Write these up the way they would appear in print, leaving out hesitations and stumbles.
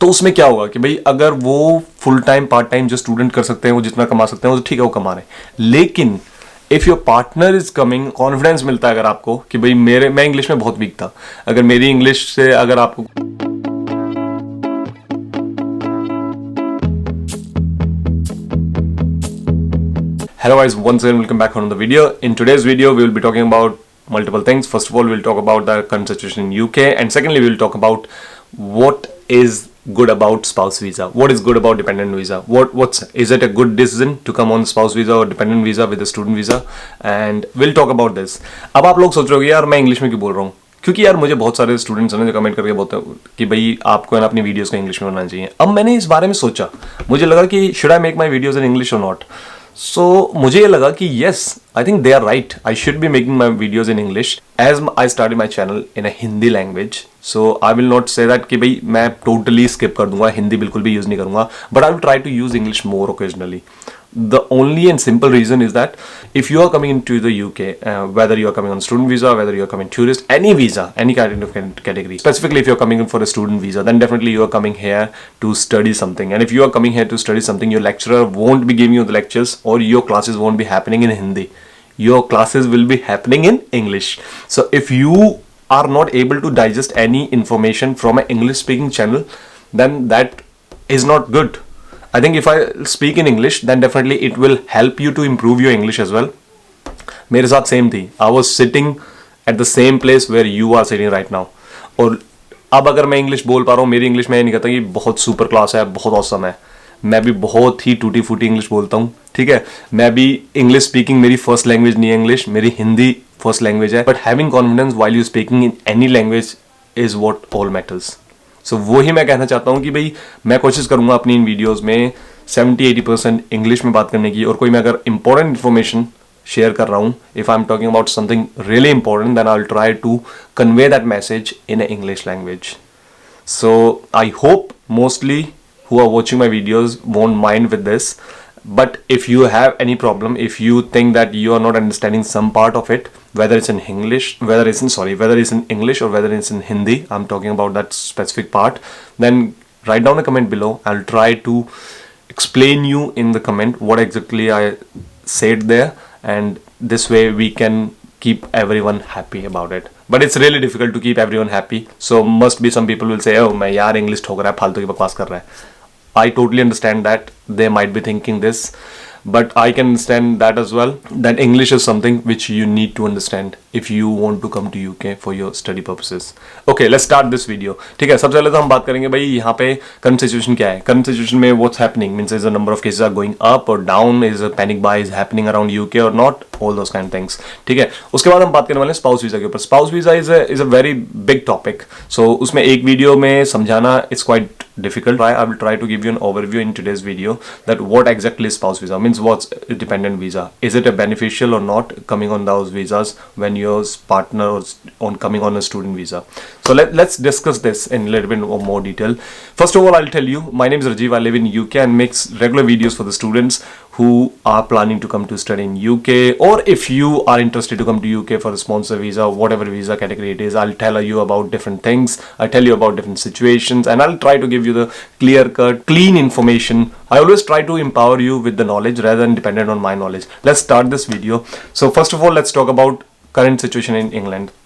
तो उसमें क्या होगा कि भाई अगर वो फुल टाइम पार्ट टाइम जो स्टूडेंट कर सकते हैं वो जितना कमा सकते हैं वो तो ठीक है, वो कमा रहे हैं, लेकिन if your partner is coming, confidence मिलता है अगर आपको कि भाई मैं इंग्लिश में बहुत वीक था, अगर मेरी इंग्लिश से अगर आपको Hello guys, once again welcome back on the video. In today's video we will be talking about multiple things. First of all, we'll talk about the current situation in UK, and secondly we'll talk about what is good about spouse visa, what is good about dependent visa, what's is it a good decision to come on spouse visa or dependent visa with the student visa, and we'll talk about this. अब आप लोग सोच रहे हो यार मैं English में क्यों बोल रहा हूँ, क्योंकि यार मुझे बहुत सारे स्टूडेंट्स हैं जो कमेंट करके बोलते हैं कि भाई आपको है ना अपनी वीडियोस को इंग्लिश में बनाना चाहिए. अब मैंने इस बारे में सोचा, मुझे लगा कि should I make my videos in English और नॉट. सो मुझे ये लगा कि yes, I think they are right, I should be making my videos in English as I start my channel in a Hindi language. So I will not say that कि भाई मैं totally skip कर दूंगा, हिंदी बिल्कुल भी यूज नहीं करूंगा, but I will try to use English more occasionally. The only and simple reason is that if you are coming into the UK, whether you are coming on student visa, whether you are coming tourist, any visa, any kind of category, specifically if you are coming in for a student visa, then definitely you are coming here to study something. And if you are coming here to study something, your lecturer won't be giving you the lectures, or your classes won't be happening in Hindi. Your classes will be happening in English. So if you are not able to digest any information from an English speaking channel, then that is not good. I think if I speak in English, then definitely it will help you to improve your English as well. मेरे साथ same थी. I was sitting at the same place where you are sitting right now. और अब अगर मैं English बोल पा रहा हूँ, मेरी इंग्लिश में ये नहीं कहता कि बहुत सुपर क्लास है, बहुत औसम है. मैं भी बहुत ही टूटी फूटी इंग्लिश बोलता हूँ, ठीक है. मैं भी इंग्लिश स्पीकिंग मेरी फर्स्ट लैंग्वेज नहीं है इंग्लिश, मेरी हिंदी फर्स्ट लैंग्वेज है. But having confidence while you speaking in any language is what all matters. So वो ही मैं कहना चाहता हूँ कि भाई मैं कोशिश करूंगा अपनी इन वीडियोस में 70-80% इंग्लिश में बात करने की, और कोई मैं अगर इंपॉर्टेंट इन्फॉर्मेशन शेयर कर रहा हूँ, if I am talking about something really important, then I will try to convey that message in English language. So I hope mostly who are watching my videos won't mind with this. But if you have any problem, if you think that you are not understanding some part of it, whether it's in English, whether it's in English or whether it's in Hindi, I'm talking about that specific part, then write down a comment below. I'll try to explain you in the comment what exactly I said there, and this way we can keep everyone happy about it. But it's really difficult to keep everyone happy. So must be some people will say, oh मैं यार English ठोक रहा है, फालतू की बकवास कर रहा है. I totally understand that they might be thinking this, but I can understand that as well, that English is something which you need to understand if you want to come to UK for your study purposes. Okay, let's start this video. ठीक है, सबसे पहले तो हम बात करेंगे भाई यहाँ पे current situation क्या है. Current situation में what's happening means is the number of cases are going up or down, is a panic buy is happening around UK or not, all those kind of things. ठीक है, उसके बाद हम बात करने वाले हैं spouse visa के ऊपर. Spouse visa is a very big topic, so उसमें एक वीडियो में समझाना it's quite difficult. I will try to give you an overview in today's video that what exactly is spouse visa, means what's a dependent visa, is it a beneficial or not coming on those visas when your partner is on coming on a student visa. So let's discuss this in a little bit more detail. First of all, I'll tell you, my name is Rajiv. I live in UK and makes regular videos for the students who are planning to come to study in UK, or if you are interested to come to UK for a sponsor visa, whatever visa category it is. I'll tell you about different things, I'll tell you about different situations, and I'll try to give you the clear cut clean information. I always try to empower you with the knowledge rather than dependent on my knowledge. Let's start this video. So first of all, let's talk about current situation in England.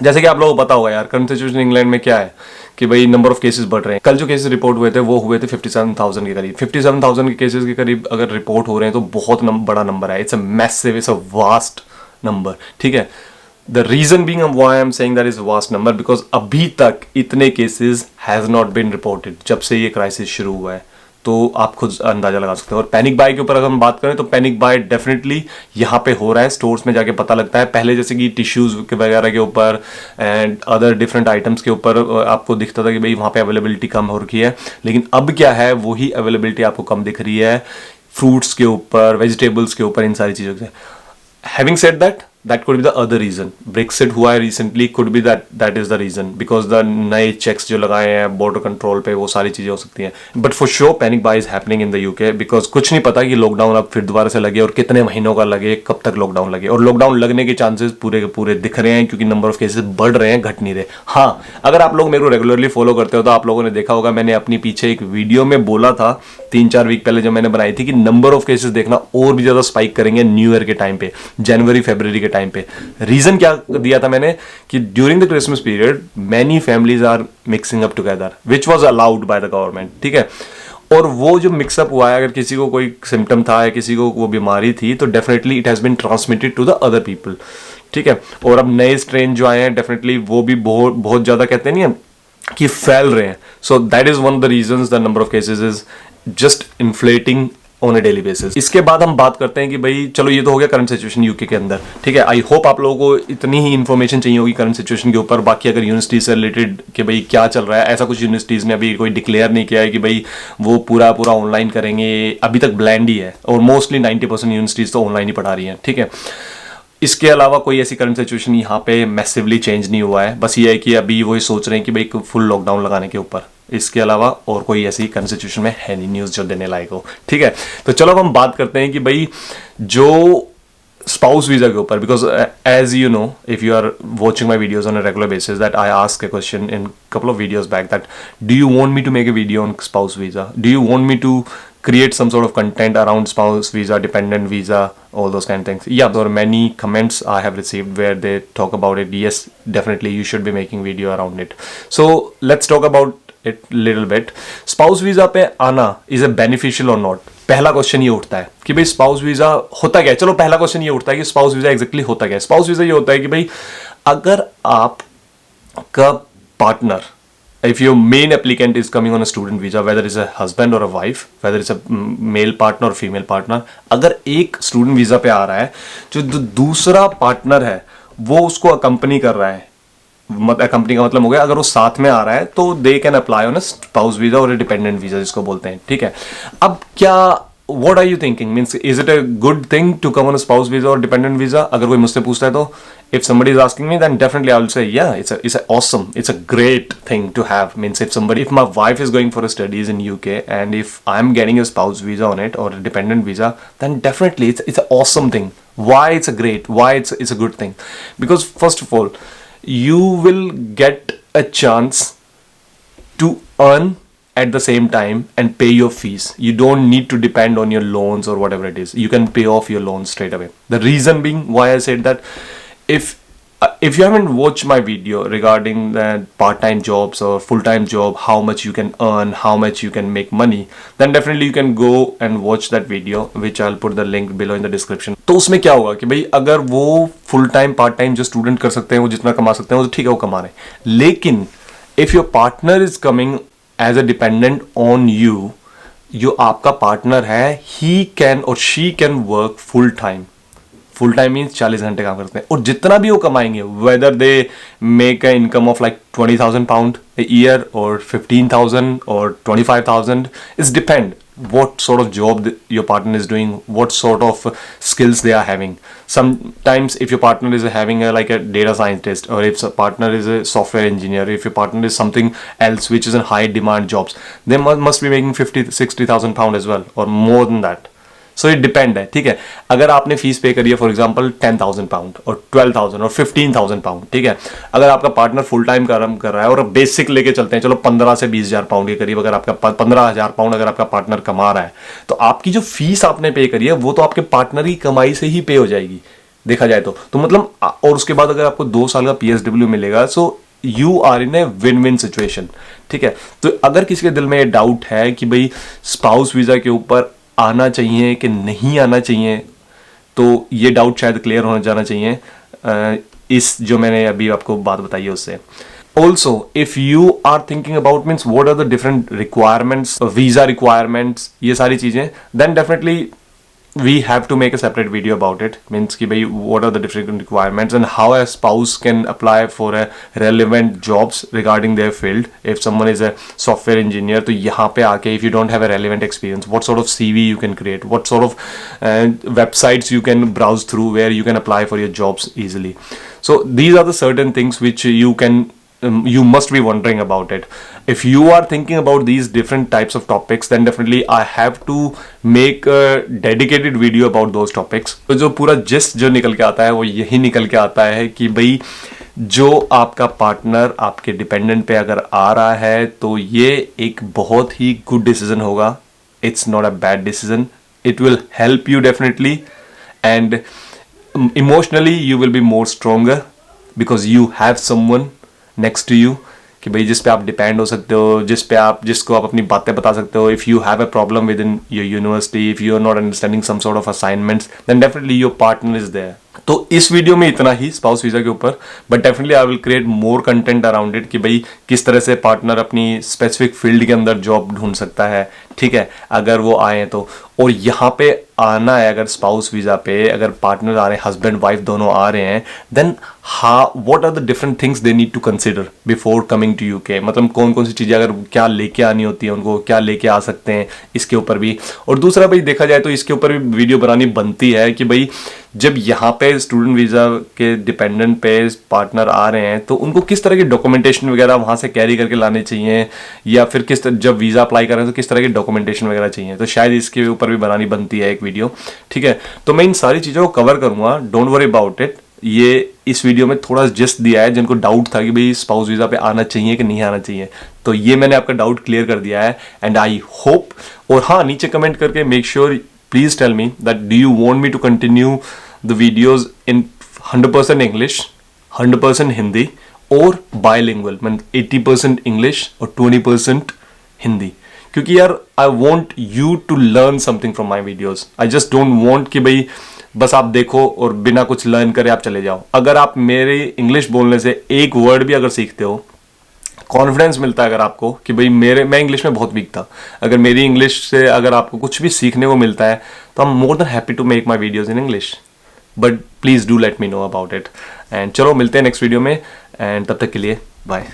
जैसे कि आप लोगों को पता होगा यार, current situation England में क्या है कि भाई नंबर ऑफ केसेस बढ़ रहे हैं. कल जो केसेस रिपोर्ट हुए थे वो हुए थे 57,000 के करीब. 57,000 के केसेस के करीब अगर रिपोर्ट हो रहे हैं तो बहुत बड़ा नंबर है. It's a massive, it's a vast number. ठीक है, the reason being why I am saying that is vast number, because अभी तक इतने cases has not been reported जब से ये क्राइसिस शुरू हुआ है. तो आप खुद अंदाजा लगा सकते हो. और पैनिक बाय के ऊपर अगर हम बात करें तो पैनिक बाय डेफिनेटली यहाँ पे हो रहा है. स्टोर्स में जाके पता लगता है. पहले जैसे कि टिश्यूज के वगैरह के ऊपर एंड अदर डिफरेंट आइटम्स के ऊपर आपको दिखता था कि भाई वहाँ पे अवेलेबिलिटी कम हो रखी है, लेकिन अब क्या है, वही अवेलेबिलिटी आपको कम दिख रही है फ्रूट्स के ऊपर, वेजिटेबल्स के ऊपर, इन सारी चीज़ों से. Having said that, that could be the other reason. Brexit हुआ है recently, could be that is the reason, because the नए checks जो लगाए हैं border control पे, वो सारी चीजें हो सकती हैं. But for sure panic buy is happening in the UK, because कुछ नहीं पता कि लॉकडाउन अब फिर दोबारा से लगे और कितने महीनों का लगे, कब तक लॉकडाउन लगे. और लॉकडाउन लगने के चांसेस पूरे के पूरे दिख रहे हैं, क्योंकि नंबर ऑफ केसेस बढ़ रहे हैं, घट नहीं रहे. हाँ, अगर आप लोग मेरे को रेगुलरली फॉलो करते हो तो आप लोगों ने देखा होगा, मैंने अपनी पीछे एक वीडियो में बोला था 3-4 वीक पहले जब मैंने बनाई थी कि नंबर ऑफ केसेस देखना और भी ज्यादा स्पाइक करेंगे न्यू ईयर के टाइम पे, जनवरी फरवरी के टाइम पे. रीजन क्या दिया था मैंने कि during the Christmas period many families are mixing up together, which was allowed by the government. ठीक है, और वो जो मिक्सअप हुआ है, अगर किसी को कोई सिम्टम था या किसी को वो बीमारी थी, तो definitely it has been transmitted to the other people. ठीक है, और अब नए स्ट्रेन जो आए हैं डेफिनेटली वो भी बहुत बहुत ज्यादा कहते नहीं है कि फैल रहे हैं. So that is one of the reasons the number of cases is just inflating on a daily basis. इसके बाद हम बात करते हैं कि भाई चलो ये तो हो गया करंट सिचुएशन यूके के अंदर. ठीक है, आई होप आप लोगों को इतनी ही इन्फॉर्मेशन चाहिए होगी करंट सिचुएशन के ऊपर. बाकी अगर यूनिवर्सिटी से रिलेटेड कि भाई क्या चल रहा है, ऐसा कुछ यूनिवर्सिटीज ने अभी कोई डिक्लेयर नहीं किया है कि भाई वो पूरा ऑनलाइन करेंगे. अभी तक ब्लैंड ही है और मोस्टली 90% यूनिवर्सिटीज तो ऑनलाइन ही पढ़ा रही हैं. ठीक है, इसके अलावा कोई ऐसी करंट सिचुएशन यहाँ पे मैसिवली चेंज नहीं हुआ है. बस ये है कि अभी वही सोच रहे हैं कि भाई फुल लॉकडाउन लगाने के ऊपर. इसके अलावा और कोई ऐसी करंट सिचुएशन में है नहीं न्यूज़ जो देने लायक हो. ठीक है, तो चलो अब हम बात करते हैं कि भाई जो स्पाउस वीजा के ऊपर, because as you know if you are watching my videos on a regular basis that I ask a question in couple of videos back that do you want me to make a video on spouse visa, do you want me to create some sort of content around spouse visa, dependent visa, all those kind of things. Yeah, there are many comments I have received where they talk about it. Yes, definitely you should be making video around it. So let's talk about it little bit. Spouse visa पे आना is a beneficial or not? पहला question ये उठता है कि भाई spouse visa होता क्या है. चलो पहला क्वेश्चन ये उठता है कि स्पाउस वीजा एग्जैक्टली होता क्या है. स्पाउस वीजा ये होता है कि भाई अगर आप का partner, if your main applicant is coming on a student visa, whether it's a husband or a wife, whether it's a male partner or female partner, अगर एक student visa पे आ रहा है, जो दूसरा partner है वो उसको accompany कर रहा है, कंपनी का मतलब हो गया अगर वो साथ में आ रहा है तो they can apply on a spouse visa और डिपेंडेंट वीजा जिसको बोलते हैं. ठीक है, अब क्या what are you thinking, means is it a good thing to come on a spouse visa और डिपेंडेंट वीजा? अगर कोई मुझसे पूछता है तो if somebody is asking me, then definitely I will say yeah, it's a awesome, it's a great thing to have. Means if my wife is going for a studies in UK and if I'm getting a spouse visa on it or a dependent visa, then definitely it's an awesome thing. Why it's a good thing? Because first of all, you will get a chance to earn at the same time and pay your fees. You don't need to depend on your loans or whatever it is. You can pay off your loans straight away. The reason being why I said that, if you haven't watched my video regarding the part-time jobs or full-time job, how much you can earn, how much you can make money, then definitely you can go and watch that video, which I'll put the link below in the description. तो उसमें क्या होगा कि भाई अगर वो full time part time जो student कर सकते हैं वो जितना कमा सकते हैं वो तो ठीक है, वो कमा रहे हैं. लेकिन if your partner is coming as a dependent on you, जो आपका पार्टनर है, ही कैन और she can work full time. Full time means 40 घंटे काम करते हैं और जितना भी वो कमाएंगे, whether they make a income of like 20,000 pound a year or 15,000 or 25,000, it's depend what sort of job your partner is doing, what sort of skills they are having. Sometimes if your partner is having like a data scientist, or if a partner is a software engineer, if your partner is something else which is in high demand jobs, they must be making 50-60,000 pound as well or more than that. So it depend है. ठीक है, अगर आपने fees पे करी है for example 10,000 pound और 12,000 और 15,000 पाउंड, ठीक है, अगर आपका पार्टनर फुल टाइम काम कर रहा है और बेसिक लेके चलते हैं, चलो 15 से 20,000 पाउंड के करीब, अगर आपका 15,000 पाउंड अगर आपका पार्टनर कमा रहा है, तो आपकी जो फीस आपने पे करी है वो तो आपके पार्टनर की कमाई से ही पे हो जाएगी देखा जाए तो मतलब. और उसके बाद अगर आपको 2 साल का PSW मिलेगा, so you are in a win win situation. ठीक है, तो अगर किसी के दिल में ये डाउट है कि भाई स्पाउस वीजा के ऊपर आना चाहिए कि नहीं आना चाहिए, तो ये डाउट शायद क्लियर होना जाना चाहिए इस जो मैंने अभी आपको बात बताई है उससे. Also if you are thinking about means what are the different requirements, visa requirements, ये सारी चीजें, then definitely we have to make a separate video about it. Means कि भाई what are the different requirements and how a spouse can apply for a relevant jobs regarding their field. If someone is a software engineer, तो यहाँ पे आके if you don't have a relevant experience, what sort of CV you can create, what sort of websites you can browse through where you can apply for your jobs easily. So these are the certain things which you can you must be wondering about it. If you are thinking about these different types of topics, then definitely I have to make a dedicated video about those topics. तो जो पूरा gist जो निकल के आता है वो यही निकल के आता है कि भाई जो आपका पार्टनर आपके डिपेंडेंट पे अगर आ रहा है तो ये एक बहुत ही गुड डिसीजन होगा. It's not a bad decision. It will help you definitely, and emotionally you will be more stronger because you have someone next to you कि भाई जिस पे आप डिपेंड हो सकते हो, जिसको आप अपनी बातें बता सकते हो. If you have a problem within your university, if you are not understanding some sort of assignments, then definitely your partner is there. तो इस वीडियो में इतना ही स्पाउस वीज़ा के ऊपर, but definitely I will create more content around it कि भाई किस तरह से पार्टनर अपनी स्पेसिफिक फील्ड के अंदर जॉब ढूंढ सकता है. ठीक है, अगर वो आए तो. और यहाँ पे आना है अगर स्पाउस वीज़ा पे, अगर पार्टनर आ रहे हैं, हस्बैंड वाइफ दोनों आ रहे हैं, then what are the different things they need to consider before coming to UK. मतलब कौन कौन सी चीज़ें अगर क्या लेके आनी होती है उनको, क्या लेके आ सकते हैं, इसके ऊपर भी. और दूसरा भाई देखा जाए तो इसके ऊपर भी वीडियो बनानी बनती है कि भाई जब यहाँ पे स्टूडेंट वीज़ा के डिपेंडेंट पे पार्टनर आ रहे हैं तो उनको किस तरह की डॉक्यूमेंटेशन वगैरह वहाँ से कैरी करके लाने चाहिए, या फिर जब वीज़ा अप्लाई कर रहे हैं तो किस तरह की डॉक्यूमेंटेशन वगैरह चाहिए. तो शायद इसके ऊपर भी बनानी बनती है एक वीडियो. ठीक है, तो मैं इन सारी चीज़ों को कवर करूँगा, डोंट वरी अबाउट इट. ये इस वीडियो में थोड़ा जस्ट दिया है जिनको डाउट था कि भाई स्पाउस वीज़ा पे आना चाहिए कि नहीं आना चाहिए, तो ये मैंने आपका डाउट क्लियर कर दिया है. एंड आई होप, और हाँ नीचे कमेंट करके make sure please tell me that do you want me to continue the videos in 100% English, 100% Hindi, और बायलिंगुअल, मतलब 80% इंग्लिश और 20% हिंदी. क्योंकि यार I want you to learn something from my videos. I just don't want कि भाई बस आप देखो और बिना कुछ लर्न करे आप चले जाओ. अगर आप मेरे इंग्लिश बोलने से एक वर्ड भी अगर सीखते हो, कॉन्फिडेंस मिलता है अगर आपको कि भाई मैं इंग्लिश में बहुत वीक था, अगर मेरी इंग्लिश से अगर आपको कुछ भी सीखने को मिलता है तो I am more than happy to make my videos in English. But please do let me know about it. And चलो मिलते हैं नेक्स्ट वीडियो में, एंड तब तक के लिए बाय.